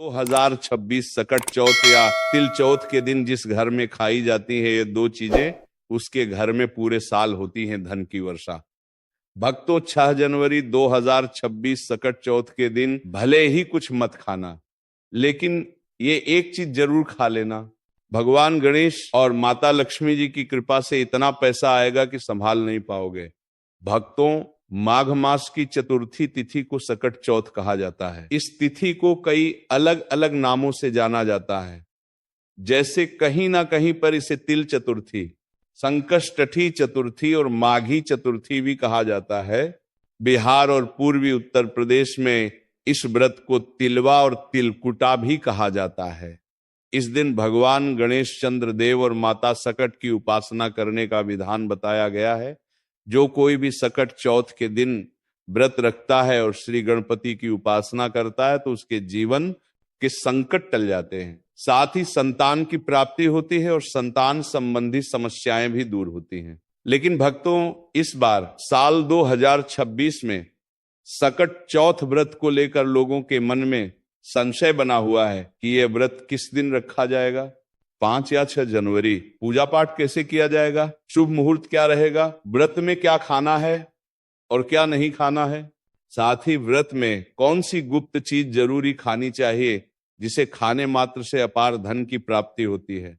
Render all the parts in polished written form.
2026 सकट चौथ या तिल चौथ के दिन जिस घर में खाई जाती है ये दो चीजें, उसके घर में पूरे साल होती हैं धन की वर्षा। भक्तों, 6 जनवरी 2026 सकट चौथ के दिन भले ही कुछ मत खाना, लेकिन ये एक चीज जरूर खा लेना। भगवान गणेश और माता लक्ष्मी जी की कृपा से इतना पैसा आएगा कि संभाल नहीं पाओगे। भक्तों, माघ मास की चतुर्थी तिथि को सकट चौथ कहा जाता है। इस तिथि को कई अलग अलग नामों से जाना जाता है, जैसे कहीं ना कहीं पर इसे तिल चतुर्थी, संकष्टी चतुर्थी और माघी चतुर्थी भी कहा जाता है। बिहार और पूर्वी उत्तर प्रदेश में इस व्रत को तिलवा और तिलकुटा भी कहा जाता है। इस दिन भगवान गणेश चंद्र देव और माता सकट की उपासना करने का विधान बताया गया है। जो कोई भी सकट चौथ के दिन व्रत रखता है और श्री गणपति की उपासना करता है तो उसके जीवन के संकट टल जाते हैं, साथ ही संतान की प्राप्ति होती है और संतान संबंधी समस्याएं भी दूर होती हैं। लेकिन भक्तों, इस बार साल 2026 में सकट चौथ व्रत को लेकर लोगों के मन में संशय बना हुआ है कि यह व्रत किस दिन रखा जाएगा, 5 या 6 जनवरी। पूजा पाठ कैसे किया जाएगा, शुभ मुहूर्त क्या रहेगा, व्रत में क्या खाना है और क्या नहीं खाना है, साथ ही व्रत में कौन सी गुप्त चीज जरूरी खानी चाहिए जिसे खाने मात्र से अपार धन की प्राप्ति होती है।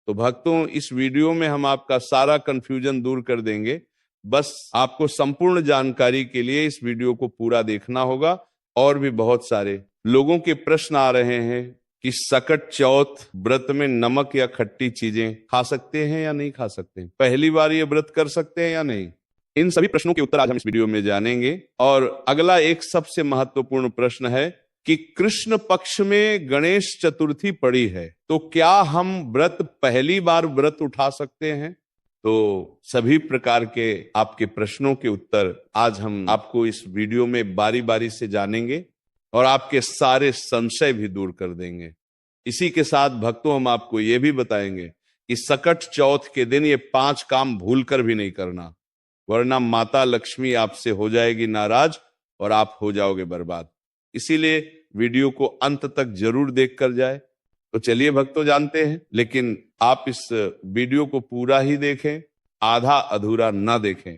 तो भक्तों, इस वीडियो में हम आपका सारा कंफ्यूजन दूर कर देंगे। बस आपको संपूर्ण जानकारी के लिए इस वीडियो को पूरा देखना होगा। और भी बहुत सारे लोगों के प्रश्न आ रहे हैं कि सकट चौथ व्रत में नमक या खट्टी चीजें खा सकते हैं या नहीं खा सकते, पहली बार ये व्रत कर सकते हैं या नहीं। इन सभी प्रश्नों के उत्तर आज हम इस वीडियो में जानेंगे। और अगला एक सबसे महत्वपूर्ण प्रश्न है कि कृष्ण पक्ष में गणेश चतुर्थी पड़ी है तो क्या हम व्रत पहली बार व्रत उठा सकते हैं। तो सभी प्रकार के आपके प्रश्नों के उत्तर आज हम आपको इस वीडियो में बारी बारी से जानेंगे और आपके सारे संशय भी दूर कर देंगे। इसी के साथ भक्तों, हम आपको ये भी बताएंगे कि सकट चौथ के दिन ये 5 काम भूल कर भी नहीं करना, वरना माता लक्ष्मी आपसे हो जाएगी नाराज और आप हो जाओगे बर्बाद। इसीलिए वीडियो को अंत तक जरूर देख कर जाए। तो चलिए भक्तों, जानते हैं, लेकिन आप इस वीडियो को पूरा ही देखें, आधा अधूरा ना देखें।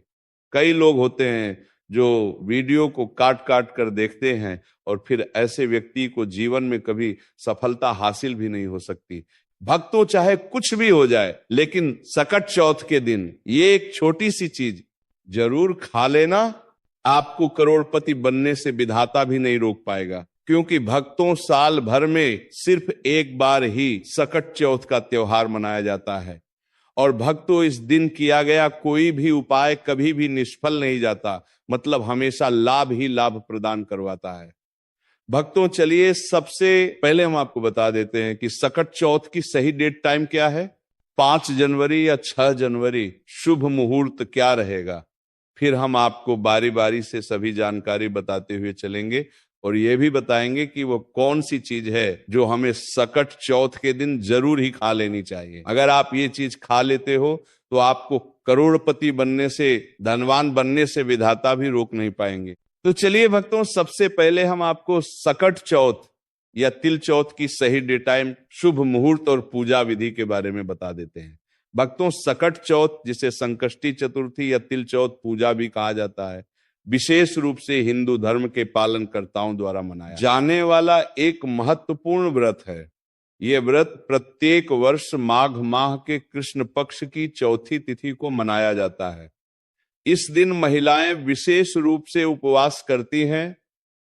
कई लोग होते हैं जो वीडियो को काट काट कर देखते हैं और फिर ऐसे व्यक्ति को जीवन में कभी सफलता हासिल भी नहीं हो सकती। भक्तों, चाहे कुछ भी हो जाए, लेकिन सकट चौथ के दिन ये एक छोटी सी चीज जरूर खा लेना। आपको करोड़पति बनने से विधाता भी नहीं रोक पाएगा, क्योंकि भक्तों, साल भर में सिर्फ एक बार ही सकट चौथ का त्योहार मनाया जाता है। और भक्तों, इस दिन किया गया कोई भी उपाय कभी भी निष्फल नहीं जाता, मतलब हमेशा लाभ ही लाभ प्रदान करवाता है। भक्तों, चलिए सबसे पहले हम आपको बता देते हैं कि सकट चौथ की सही डेट टाइम क्या है। 5 जनवरी या 6 जनवरी शुभ मुहूर्त क्या रहेगा, फिर हम आपको बारी बारी से सभी जानकारी बताते हुए चलेंगे और ये भी बताएंगे कि वो कौन सी चीज है जो हमें सकट चौथ के दिन जरूर ही खा लेनी चाहिए। अगर आप ये चीज खा लेते हो तो आपको करोड़पति बनने से, धनवान बनने से विधाता भी रोक नहीं पाएंगे। तो चलिए भक्तों, सबसे पहले हम आपको सकट चौथ या तिल चौथ की सही डे टाइम, शुभ मुहूर्त और पूजा विधि के बारे में बता देते हैं। भक्तों, सकट चौथ, जिसे संकष्टी चतुर्थी या तिल चौथ पूजा भी कहा जाता है, विशेष रूप से हिंदू धर्म के पालनकर्ताओं द्वारा मनाया जाने वाला एक महत्वपूर्ण व्रत है। यह व्रत प्रत्येक वर्ष माघ माह के कृष्ण पक्ष की चौथी तिथि को मनाया जाता है। इस दिन महिलाएं विशेष रूप से उपवास करती हैं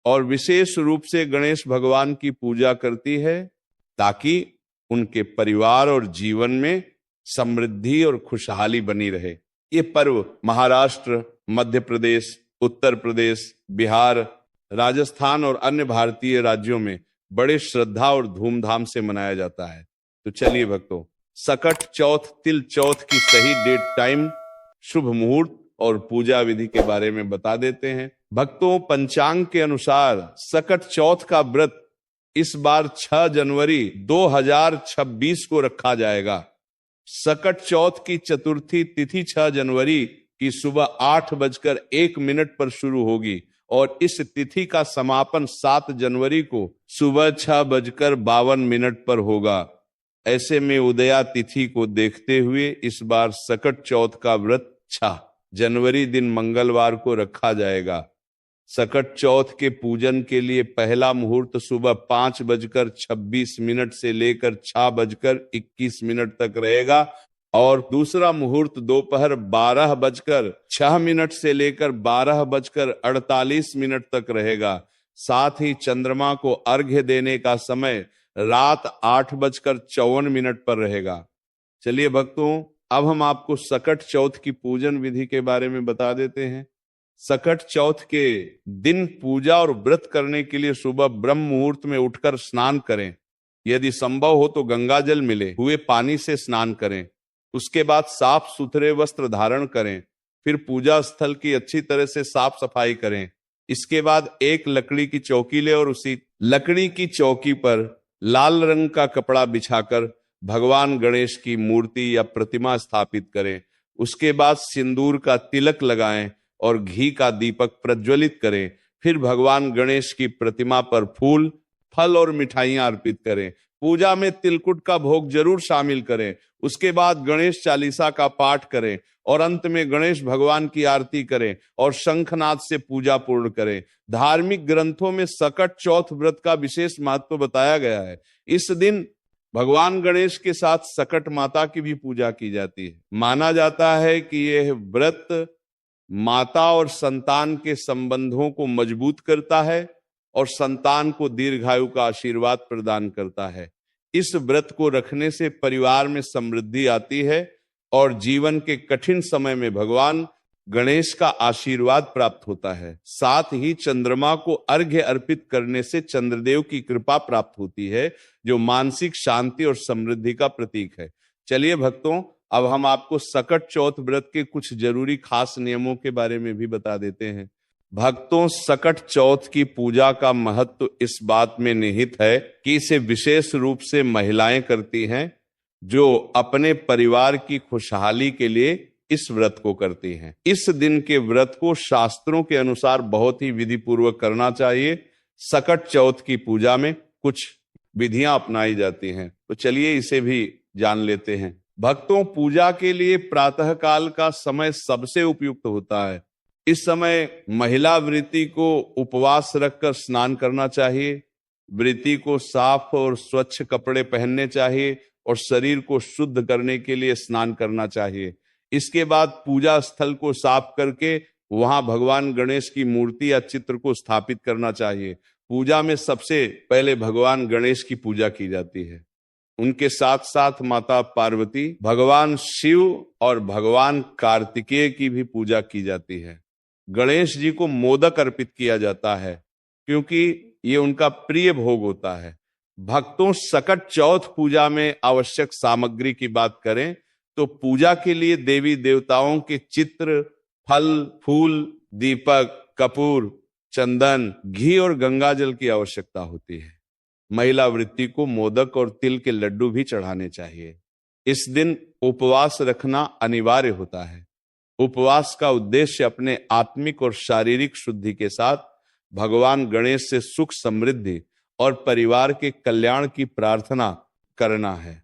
और विशेष रूप से गणेश भगवान की पूजा करती है, ताकि उनके परिवार और जीवन में समृद्धि और खुशहाली बनी रहे। ये पर्व महाराष्ट्र, मध्य प्रदेश, उत्तर प्रदेश, बिहार, राजस्थान और अन्य भारतीय राज्यों में बड़े श्रद्धा और धूमधाम से मनाया जाता है। तो चलिए भक्तों, सकट चौथ तिल चौथ की सही डेट टाइम, शुभ मुहूर्त और पूजा विधि के बारे में बता देते हैं। भक्तों, पंचांग के अनुसार सकट चौथ का व्रत इस बार 6 जनवरी 2026 को रखा जाएगा। सकट चौथ की चतुर्थी तिथि 6 जनवरी की सुबह 8:01 पर शुरू होगी और इस तिथि का समापन 7 जनवरी को सुबह 6:52 पर होगा। ऐसे में उदया तिथि को देखते हुए इस बार सकट चौथ का व्रत 6 जनवरी दिन मंगलवार को रखा जाएगा। सकट चौथ के पूजन के लिए पहला मुहूर्त सुबह 5:26 से लेकर 6:21 तक रहेगा और दूसरा मुहूर्त दोपहर 12:06 से लेकर 12:48 तक रहेगा। साथ ही चंद्रमा को अर्घ्य देने का समय रात 8:54 पर रहेगा। चलिए भक्तों, अब हम आपको सकट चौथ की पूजन विधि के बारे में बता देते हैं। सकट चौथ के दिन पूजा और व्रत करने के लिए सुबह ब्रह्म मुहूर्त में उठकर स्नान करें। यदि संभव हो तो गंगा जल मिले हुए पानी से स्नान करें। उसके बाद साफ सुथरे वस्त्र धारण करें। फिर पूजा स्थल की अच्छी तरह से साफ सफाई करें। इसके बाद एक लकड़ी की चौकी ले और उसी लकड़ी की चौकी पर लाल रंग का कपड़ा बिछाकर भगवान गणेश की मूर्ति या प्रतिमा स्थापित करें। उसके बाद सिंदूर का तिलक लगाएं और घी का दीपक प्रज्वलित करें। फिर भगवान गणेश की प्रतिमा पर फूल, फल और मिठाइयां अर्पित करें। पूजा में तिलकुट का भोग जरूर शामिल करें। उसके बाद गणेश चालीसा का पाठ करें और अंत में गणेश भगवान की आरती करें और शंखनाद से पूजा पूर्ण करें। धार्मिक ग्रंथों में सकट चौथ व्रत का विशेष महत्व बताया गया है। इस दिन भगवान गणेश के साथ सकट माता की भी पूजा की जाती है। माना जाता है कि यह व्रत माता और संतान के संबंधों को मजबूत करता है और संतान को दीर्घायु का आशीर्वाद प्रदान करता है। इस व्रत को रखने से परिवार में समृद्धि आती है और जीवन के कठिन समय में भगवान गणेश का आशीर्वाद प्राप्त होता है। साथ ही चंद्रमा को अर्घ्य अर्पित करने से चंद्रदेव की कृपा प्राप्त होती है, जो मानसिक शांति और समृद्धि का प्रतीक है। चलिए भक्तों, अब हम आपको सकट चौथ व्रत के कुछ जरूरी खास नियमों के बारे में भी बता देते हैं। भक्तों, सकट चौथ की पूजा का महत्व इस बात में निहित है कि इसे विशेष रूप से महिलाएं करती हैं, जो अपने परिवार की खुशहाली के लिए इस व्रत को करती हैं। इस दिन के व्रत को शास्त्रों के अनुसार बहुत ही विधि पूर्वक करना चाहिए। सकट चौथ की पूजा में कुछ विधियां अपनाई जाती हैं, तो चलिए इसे भी जान लेते हैं। भक्तों, पूजा के लिए प्रातः काल का समय सबसे उपयुक्त होता है। इस समय महिला व्रती को उपवास रखकर स्नान करना चाहिए। व्रती को साफ और स्वच्छ कपड़े पहनने चाहिए और शरीर को शुद्ध करने के लिए स्नान करना चाहिए। इसके बाद पूजा स्थल को साफ करके वहां भगवान गणेश की मूर्ति या चित्र को स्थापित करना चाहिए। पूजा में सबसे पहले भगवान गणेश की पूजा की जाती है। उनके साथ साथ माता पार्वती, भगवान शिव और भगवान कार्तिकेय की भी पूजा की जाती है। गणेश जी को मोदक अर्पित किया जाता है क्योंकि ये उनका प्रिय भोग होता है। भक्तों, सकट चौथ पूजा में आवश्यक सामग्री की बात करें तो पूजा के लिए देवी देवताओं के चित्र, फल, फूल, दीपक, कपूर, चंदन, घी और गंगा जल की आवश्यकता होती है। महिला वृत्ति को मोदक और तिल के लड्डू भी चढ़ाने चाहिए। इस दिन उपवास रखना अनिवार्य होता है। उपवास का उद्देश्य अपने आत्मिक और शारीरिक शुद्धि के साथ भगवान गणेश से सुख, समृद्धि और परिवार के कल्याण की प्रार्थना करना है।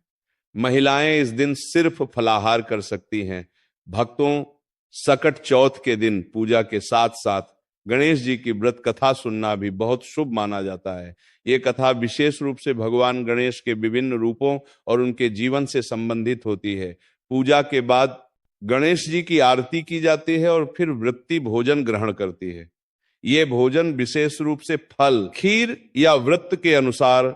महिलाएं इस दिन सिर्फ फलाहार कर सकती हैं। भक्तों, सकट चौथ के दिन पूजा के साथ साथ गणेश जी की व्रत कथा सुनना भी बहुत शुभ माना जाता है। ये कथा विशेष रूप से भगवान गणेश के विभिन्न रूपों और उनके जीवन से संबंधित होती है। पूजा के बाद गणेश जी की आरती की जाती है और फिर व्रती भोजन ग्रहण करती है। ये भोजन विशेष रूप से फल, खीर या व्रत के अनुसार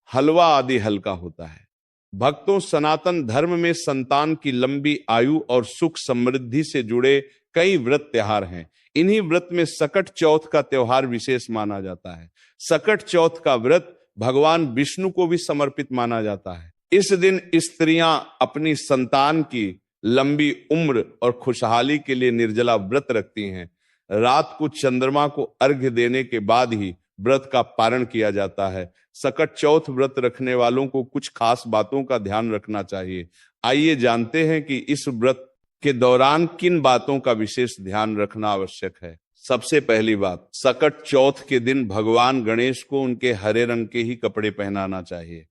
हलवा आदि हल्का होता है। भक्तों, सनातन धर्म में संतान की लंबी आयु और सुख समृद्धि से जुड़े कई व्रत त्योहार हैं। इन्हीं व्रत में सकट चौथ का त्योहार विशेष माना जाता है। सकट चौथ का व्रत भगवान विष्णु को भी समर्पित माना जाता है। इस दिन स्त्रियां अपनी संतान की लंबी उम्र और खुशहाली के लिए निर्जला व्रत रखती हैं। रात को चंद्रमा को अर्घ्य देने के बाद ही व्रत का पारण किया जाता है। सकट चौथ व्रत रखने वालों को कुछ खास बातों का ध्यान रखना चाहिए। आइए जानते हैं कि इस व्रत के दौरान किन बातों का विशेष ध्यान रखना आवश्यक है। सबसे पहली बात, सकट चौथ के दिन भगवान गणेश को उनके हरे रंग के ही कपड़े पहनाना चाहिए।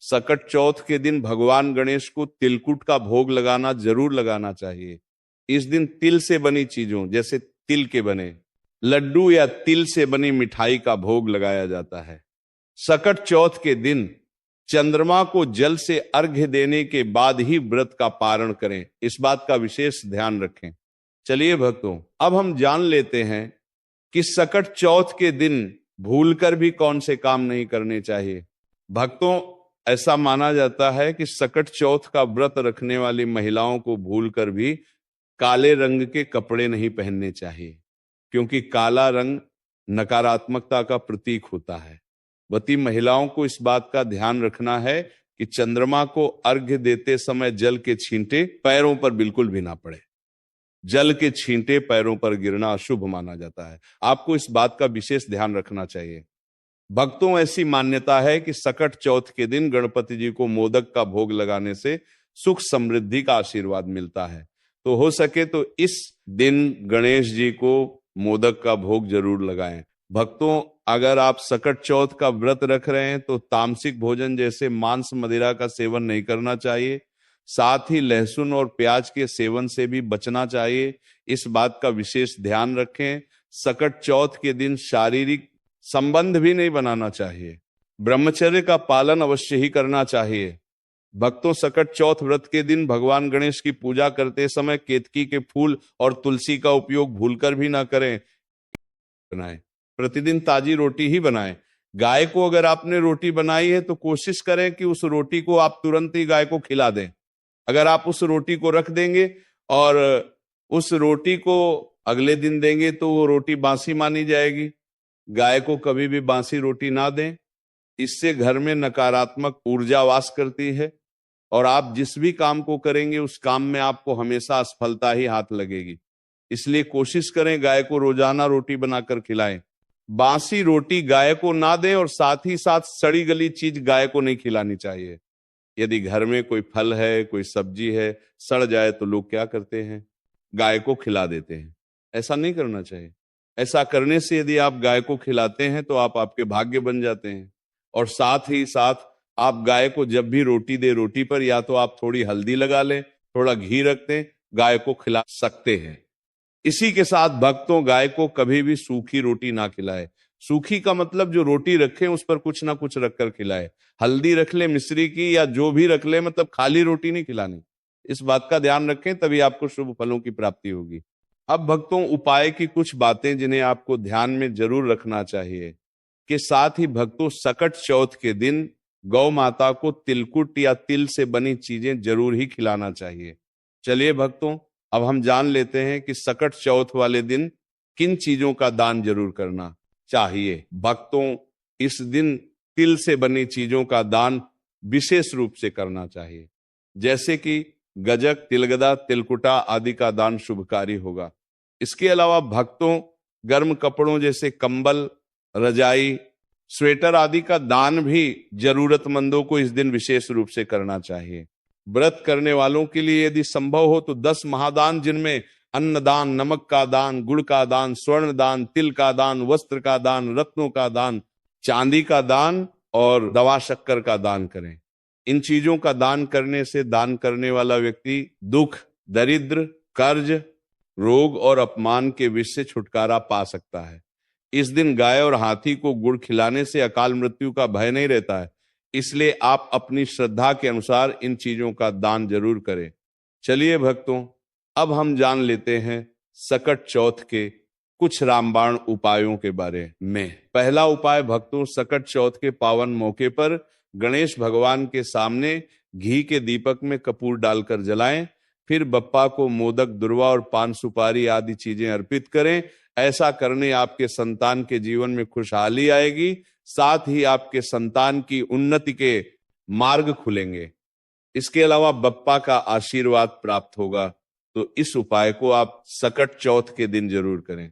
सकट चौथ के दिन भगवान गणेश को तिलकुट का भोग लगाना जरूर लगाना चाहिए। इस दिन तिल से बनी चीजों जैसे तिल के बने लड्डू या तिल से बनी मिठाई का भोग लगाया जाता है। सकट चौथ के दिन चंद्रमा को जल से अर्घ्य देने के बाद ही व्रत का पारण करें, इस बात का विशेष ध्यान रखें। चलिए भक्तों, अब हम जान लेते हैं कि सकट चौथ के दिन भूलकर भी कौन से काम नहीं करने चाहिए। भक्तों, ऐसा माना जाता है कि सकट चौथ का व्रत रखने वाली महिलाओं को भूलकर भी काले रंग के कपड़े नहीं पहनने चाहिए, क्योंकि काला रंग नकारात्मकता का प्रतीक होता है। वती महिलाओं को इस बात का ध्यान रखना है कि चंद्रमा को अर्घ्य देते समय जल के छींटे पैरों पर बिल्कुल भी ना पड़े। जल के छींटे पैरों पर गिरना अशुभ माना जाता है। आपको इस बात का विशेष ध्यान रखना चाहिए। भक्तों, ऐसी मान्यता है कि सकट चौथ के दिन गणपति जी को मोदक का भोग लगाने से सुख समृद्धि का आशीर्वाद मिलता है। तो हो सके तो इस दिन गणेश जी को मोदक का भोग जरूर लगाएं। भक्तों, अगर आप सकट चौथ का व्रत रख रहे हैं तो तामसिक भोजन जैसे मांस मदिरा का सेवन नहीं करना चाहिए। साथ ही लहसुन और प्याज के सेवन से भी बचना चाहिए। इस बात का विशेष ध्यान रखें। सकट चौथ के दिन शारीरिक संबंध भी नहीं बनाना चाहिए। ब्रह्मचर्य का पालन अवश्य ही करना चाहिए। भक्तों, सकट चौथ व्रत के दिन भगवान गणेश की पूजा करते समय केतकी के फूल और तुलसी का उपयोग भूलकर भी ना करें। बनाएं, प्रतिदिन ताजी रोटी ही बनाएं। गाय को अगर आपने रोटी बनाई है तो कोशिश करें कि उस रोटी को आप तुरंत ही गाय को खिला दें। अगर आप उस रोटी को रख देंगे और उस रोटी को अगले दिन देंगे तो वो रोटी बासी मानी जाएगी। गाय को कभी भी बासी रोटी ना दें, इससे घर में नकारात्मक ऊर्जा वास करती है और आप जिस भी काम को करेंगे उस काम में आपको हमेशा असफलता ही हाथ लगेगी। इसलिए कोशिश करें गाय को रोजाना रोटी बनाकर खिलाएं। बासी रोटी गाय को ना दें और साथ ही साथ सड़ी गली चीज गाय को नहीं खिलानी चाहिए। यदि घर में कोई फल है, कोई सब्जी है, सड़ जाए तो लोग क्या करते हैं, गाय को खिला देते हैं। ऐसा नहीं करना चाहिए। ऐसा करने से यदि आप गाय को खिलाते हैं तो आप आपके भाग्य बन जाते हैं। और साथ ही साथ आप गाय को जब भी रोटी दे, रोटी पर या तो आप थोड़ी हल्दी लगा लें, थोड़ा घी रख दें, गाय को खिला सकते हैं। इसी के साथ भक्तों, गाय को कभी भी सूखी रोटी ना खिलाए। सूखी का मतलब जो रोटी रखें उस पर कुछ ना कुछ रखकर खिलाए। हल्दी रख ले, मिश्री की या जो भी रख ले, मतलब खाली रोटी नहीं खिलानी। इस बात का ध्यान रखें, तभी आपको शुभ फलों की प्राप्ति होगी। अब भक्तों, उपाय की कुछ बातें जिन्हें आपको ध्यान में जरूर रखना चाहिए कि साथ ही भक्तों, सकट चौथ के दिन गौ माता को तिलकुट या तिल से बनी चीजें जरूर ही खिलाना चाहिए। चलिए भक्तों, अब हम जान लेते हैं कि सकट चौथ वाले दिन किन चीजों का दान जरूर करना चाहिए। भक्तों, इस दिन तिल से बनी चीजों का दान विशेष रूप से करना चाहिए, जैसे कि गजक, तिलगदा, तिलकुटा आदि का दान शुभकारी होगा। इसके अलावा भक्तों, गर्म कपड़ों जैसे कंबल, रजाई, स्वेटर आदि का दान भी जरूरतमंदों को इस दिन विशेष रूप से करना चाहिए। व्रत करने वालों के लिए यदि संभव हो तो 10 महादान, जिनमें अन्नदान, नमक का दान, गुड़ का दान, स्वर्ण दान, तिल का दान, वस्त्र का दान, रत्नों का दान, चांदी का दान और दवा शक्कर का दान करें। इन चीजों का दान करने से दान करने वाला व्यक्ति दुख, दरिद्र, कर्ज, रोग और अपमान के विष से छुटकारा पा सकता है। इस दिन गाय और हाथी को गुड़ खिलाने से अकाल मृत्यु का भय नहीं रहता है। इसलिए आप अपनी श्रद्धा के अनुसार इन चीजों का दान जरूर करें। चलिए भक्तों, अब हम जान लेते हैं सकट चौथ के कुछ रामबाण उपायों के बारे में। पहला उपाय भक्तों, सकट चौथ के पावन मौके पर गणेश भगवान के सामने घी के दीपक में कपूर डालकर जलाएं। फिर बप्पा को मोदक, दुर्वा और पान सुपारी आदि चीजें अर्पित करें। ऐसा करने आपके संतान के जीवन में खुशहाली आएगी, साथ ही आपके संतान की उन्नति के मार्ग खुलेंगे। इसके अलावा बप्पा का आशीर्वाद प्राप्त होगा। तो इस उपाय को आप सकट चौथ के दिन जरूर करें।